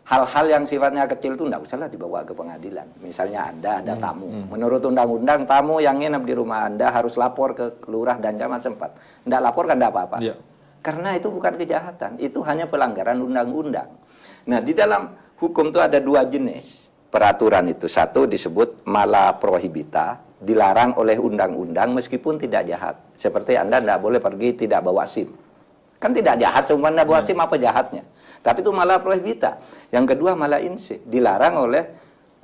hal-hal yang sifatnya kecil itu enggak usahlah dibawa ke pengadilan. Misalnya Anda ada tamu. Menurut undang-undang tamu yang nginep di rumah Anda harus lapor ke lurah dan camat setempat. Enggak lapor kan enggak apa-apa. Yeah. Karena itu bukan kejahatan, itu hanya pelanggaran undang-undang. Nah, di dalam hukum itu ada dua jenis peraturan itu. Satu disebut mala prohibita, dilarang oleh undang-undang meskipun tidak jahat. Seperti Anda tidak boleh pergi tidak bawa SIM. Kan tidak jahat, cuma Anda bawa SIM, apa jahatnya? Tapi itu mala prohibita. Yang kedua mala insi, dilarang oleh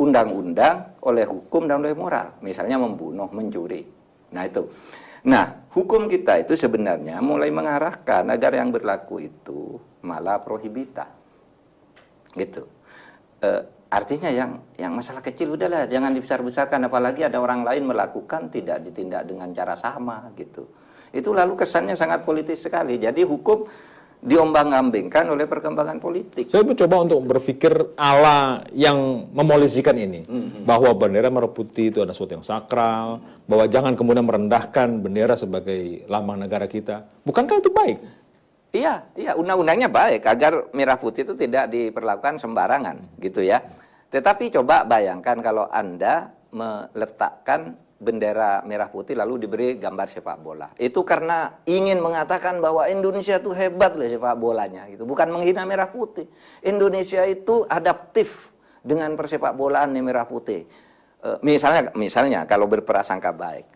undang-undang, oleh hukum dan oleh moral. Misalnya membunuh, mencuri. Nah itu. Nah, hukum kita itu sebenarnya mulai mengarahkan agar yang berlaku itu mala prohibita. Gitu. Artinya yang masalah kecil udahlah, jangan dibesar-besarkan, apalagi ada orang lain melakukan tidak ditindak dengan cara sama gitu. Itu lalu kesannya sangat politis sekali. Jadi hukum diombang-ambingkan oleh perkembangan politik. Saya mencoba untuk berpikir ala yang memolisikan ini, bahwa bendera merah putih itu ada sesuatu yang sakral, bahwa jangan kemudian merendahkan bendera sebagai lambang negara kita. Bukankah itu baik? Iya, undang-undangnya baik agar merah putih itu tidak diperlakukan sembarangan, gitu ya. Tetapi coba bayangkan kalau Anda meletakkan bendera merah putih lalu diberi gambar sepak bola. Itu karena ingin mengatakan bahwa Indonesia itu hebat loh sepak bolanya, gitu. Bukan menghina merah putih. Indonesia itu adaptif dengan persepak bolaan merah putih. Misalnya kalau berprasangka baik,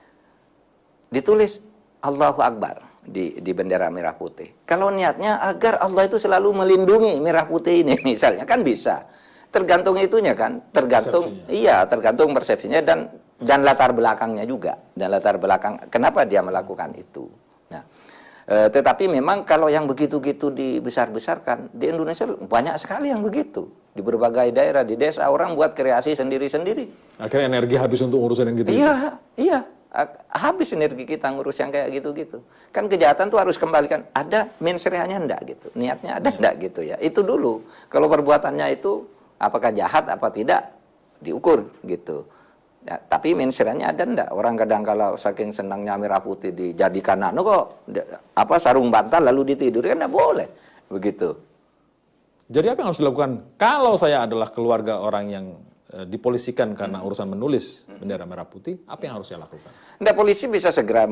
ditulis Allahu Akbar di bendera merah putih. Kalau niatnya agar Allah itu selalu melindungi merah putih ini, misalnya, kan bisa. Tergantung itunya kan, tergantung persepsinya dan latar belakangnya juga, dan latar belakang kenapa dia melakukan itu. Nah, tetapi memang kalau yang begitu-gitu dibesar-besarkan di Indonesia banyak sekali yang begitu di berbagai daerah, di desa orang buat kreasi sendiri-sendiri. Akhirnya energi habis untuk urusan yang gitu. Iya. Habis energi kita ngurus yang kayak gitu-gitu. Kan kejahatan tuh harus kembalikan. Ada mensreanya enggak gitu. Niatnya ada enggak gitu ya. Itu dulu. Kalau perbuatannya itu apakah jahat apa tidak diukur gitu. Ya, tapi mensreanya ada enggak? Orang kadang kalau saking senangnya merah putih dijadikan sarung bantal lalu ditidurkan, enggak boleh. Begitu. Jadi apa yang harus dilakukan kalau saya adalah keluarga orang yang dipolisikan karena urusan menulis bendera merah putih, apa yang harus saya lakukan? Nggak, polisi bisa segera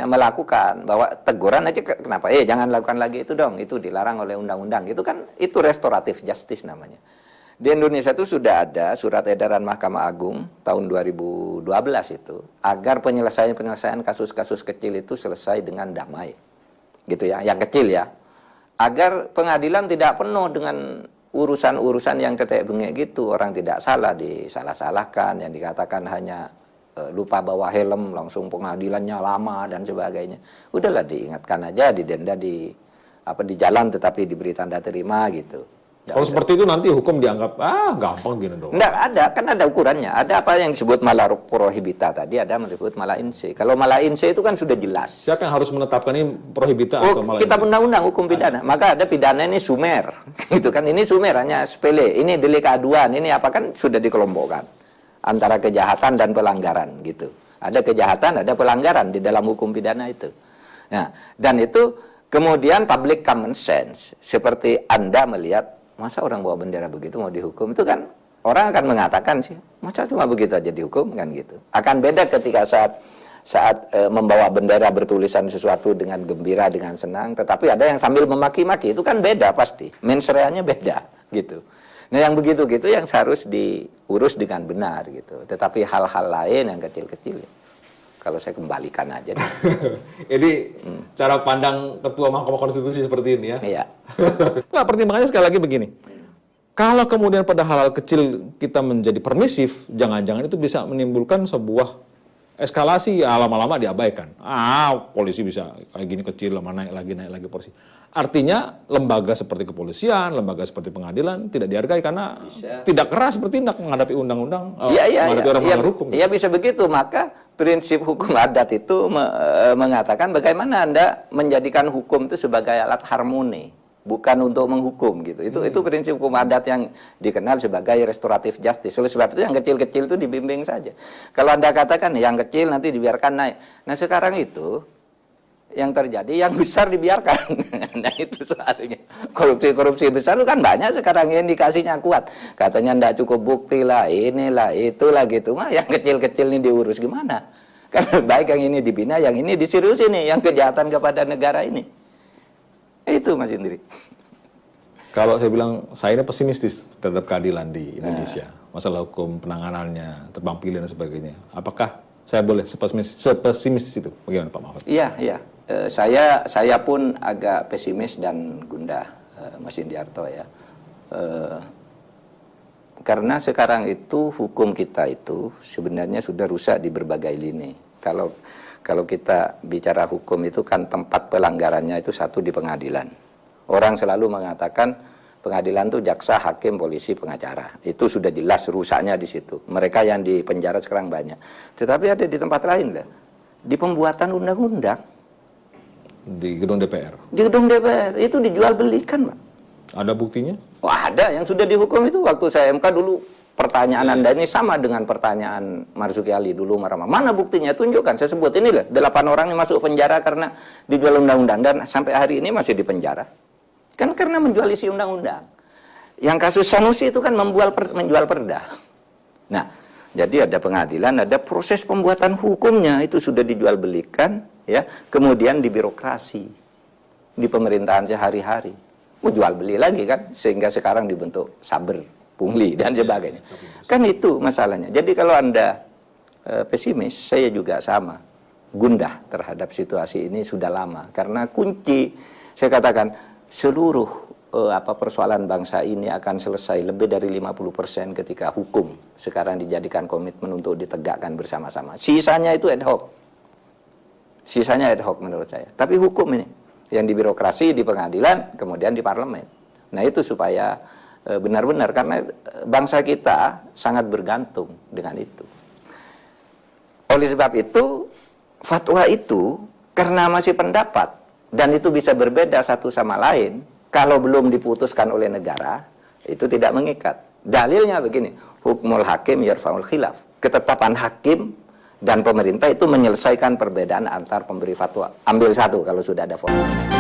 melakukan bahwa teguran aja, kenapa? Jangan lakukan lagi itu dong, itu dilarang oleh undang-undang. Itu kan itu restoratif justice namanya. Di Indonesia itu sudah ada surat edaran Mahkamah Agung tahun 2012 itu agar penyelesaian kasus-kasus kecil itu selesai dengan damai. Gitu ya, yang kecil ya. Agar pengadilan tidak penuh dengan urusan-urusan yang tetek bengek gitu, orang tidak salah disalah-salahkan, yang dikatakan hanya lupa bawa helm langsung pengadilannya lama dan sebagainya. Udahlah diingatkan aja, didenda di jalan tetapi diberi tanda terima gitu. Kalau seperti itu nanti hukum dianggap gampang gini dong. Enggak ada, kan ada ukurannya. Ada apa yang disebut mala prohibita tadi, ada yang disebut mala inse. Kalau mala inse itu kan sudah jelas. Siapa yang harus menetapkan ini prohibita atau mala inse? Kitab undang-undang hukum pidana. Maka ada pidana ini sumer. Gitu kan, ini sumer hanya sepele. Ini delik aduan, ini apa kan sudah dikelompokkan antara kejahatan dan pelanggaran gitu. Ada kejahatan, ada pelanggaran di dalam hukum pidana itu. Nah, dan itu kemudian public common sense. Seperti Anda melihat masa orang bawa bendera begitu mau dihukum, itu kan orang akan mengatakan sih, masa cuma begitu aja dihukum kan gitu. Akan beda ketika saat membawa bendera bertulisan sesuatu dengan gembira, dengan senang, tetapi ada yang sambil memaki-maki, itu kan beda pasti, mensreanya beda gitu. Nah yang begitu-gitu yang harus diurus dengan benar gitu. Tetapi hal-hal lain yang kecil-kecil, kalau saya kembalikan aja. Ini cara pandang Ketua Mahkamah Konstitusi seperti ini ya? Iya. Nah, pertimbangannya sekali lagi begini. Kalau kemudian pada hal-hal kecil kita menjadi permisif, jangan-jangan itu bisa menimbulkan sebuah eskalasi, lama-lama diabaikan. Polisi bisa kayak gini kecil, lama naik lagi polisi. Artinya lembaga seperti kepolisian, lembaga seperti pengadilan tidak dihargai karena tidak keras bertindak menghadapi undang-undang, menghadapi orang melanggar hukum. Iya bisa begitu, maka prinsip hukum adat itu mengatakan bagaimana Anda menjadikan hukum itu sebagai alat harmoni, bukan untuk menghukum gitu. Itu prinsip hukum adat yang dikenal sebagai restoratif justice. Oleh sebab itu yang kecil-kecil itu dibimbing saja. Kalau Anda katakan yang kecil nanti dibiarkan naik. Nah sekarang itu yang terjadi, yang besar dibiarkan. Nah itu soalnya. Korupsi besar itu kan banyak sekarang, yang indikasinya kuat. Katanya ndak cukup bukti lah, inilah, itulah gitu. Mah yang kecil-kecil ini diurus gimana? Kan baik yang ini dibina, yang ini diseriusin nih, yang kejahatan kepada negara ini. Itu Mas Indri. Kalau saya bilang, saya ini pesimistis terhadap keadilan di Indonesia. Masalah hukum, penanganannya, terbang pilih dan sebagainya. Apakah saya boleh sepesimistis itu? Bagaimana Pak Mahfud? Iya, iya. Saya pun agak pesimis dan gundah, Mas Indiarto ya. Karena sekarang itu hukum kita itu sebenarnya sudah rusak di berbagai lini. Kalau kita bicara hukum itu kan tempat pelanggarannya itu satu di pengadilan. Orang selalu mengatakan pengadilan itu jaksa, hakim, polisi, pengacara. Itu sudah jelas rusaknya di situ. Mereka yang di penjara sekarang banyak. Tetapi ada di tempat lain lah. Di pembuatan undang-undang. Di gedung DPR? Di gedung DPR. Itu dijual belikan, Pak. Ada buktinya? Wah, ada. Yang sudah dihukum itu waktu saya MK dulu. Pertanyaan Anda ini sama dengan pertanyaan Marzuki Ali dulu marah-marah. Mana buktinya? Tunjukkan. Saya sebut ini lah. 8 orang yang masuk penjara karena dijual undang-undang. Dan sampai hari ini masih di penjara. Kan karena menjual isi undang-undang. Yang kasus Sanusi itu kan menjual perda. Nah, jadi ada pengadilan, ada proses pembuatan hukumnya itu sudah dijual belikan, ya. Kemudian di birokrasi, di pemerintahan sehari-hari, mau jual beli lagi kan, sehingga sekarang dibentuk Saber, Pungli dan sebagainya. Kan itu masalahnya. Jadi kalau Anda pesimis, saya juga sama, gundah terhadap situasi ini sudah lama. Karena kunci, saya katakan, seluruh persoalan bangsa ini akan selesai lebih dari 50% ketika hukum sekarang dijadikan komitmen untuk ditegakkan bersama-sama. Sisanya itu ad hoc. Sisanya ad hoc menurut saya. Tapi hukum ini yang di birokrasi, di pengadilan, kemudian di parlemen. Nah itu supaya benar-benar, karena bangsa kita sangat bergantung dengan itu. Oleh sebab itu, fatwa itu karena masih pendapat dan itu bisa berbeda satu sama lain. Kalau belum diputuskan oleh negara, itu tidak mengikat. Dalilnya begini, hukmul hakim yarfa'ul khilaf. Ketetapan hakim dan pemerintah itu menyelesaikan perbedaan antar pemberi fatwa. Ambil satu kalau sudah ada fatwa.